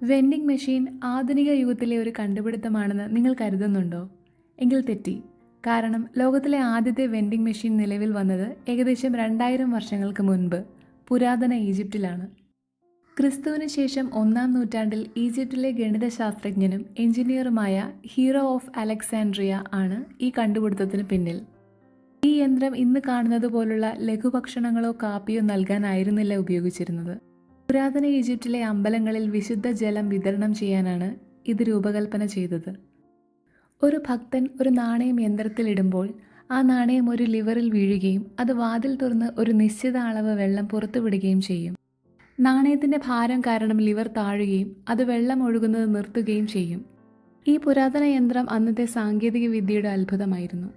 Vending machine ആധുനിക യുഗത്തിലെ ഒരു കണ്ടുപിടുത്തമാണെന്ന് നിങ്ങൾ കരുതുന്നുണ്ടോ? എങ്കിൽ തെറ്റി. കാരണം ലോകത്തിലെ ആദ്യത്തെ വെൻഡിംഗ് മെഷീൻ നിലവിൽ വന്നത് ഏകദേശം 2000 വർഷങ്ങൾക്ക് മുൻപ് പുരാതന ഈജിപ്തിലാണ്. ക്രിസ്തുവിന് ശേഷം 1-ാം നൂറ്റാണ്ടിൽ ഈജിപ്തിലെ ഗണിതശാസ്ത്രജ്ഞനും എഞ്ചിനീയറുമായ ഹീറോ ഓഫ് അലക്സാൻഡ്രിയ ആണ് ഈ കണ്ടുപിടുത്തത്തിന് പിന്നിൽ. ഈ യന്ത്രം ഇന്ന് കാണുന്നത് പോലുള്ള ലഘുഭക്ഷണങ്ങളോ കാപ്പിയോ നൽകാനായിരുന്നില്ല ഉപയോഗിച്ചിരുന്നത്. പുരാതന ഈജിപ്തിലെ അമ്പലങ്ങളിൽ വിശുദ്ധ ജലം വിതരണം ചെയ്യാനാണ് ഇത് രൂപകൽപ്പന ചെയ്തത്. ഒരു ഭക്തൻ ഒരു നാണയം യന്ത്രത്തിലിടുമ്പോൾ ആ നാണയം ഒരു ലിവറിൽ വീഴുകയും അത് വാതിൽ തുറന്ന് ഒരു നിശ്ചിത അളവ് വെള്ളം പുറത്തുവിടുകയും ചെയ്യും. നാണയത്തിൻ്റെ ഭാരം കാരണം ലിവർ താഴുകയും അത് വെള്ളം ഒഴുകുന്നത് നിർത്തുകയും ചെയ്യും. ഈ പുരാതന യന്ത്രം അന്നത്തെ സാങ്കേതിക വിദ്യയുടെ അത്ഭുതമായിരുന്നു.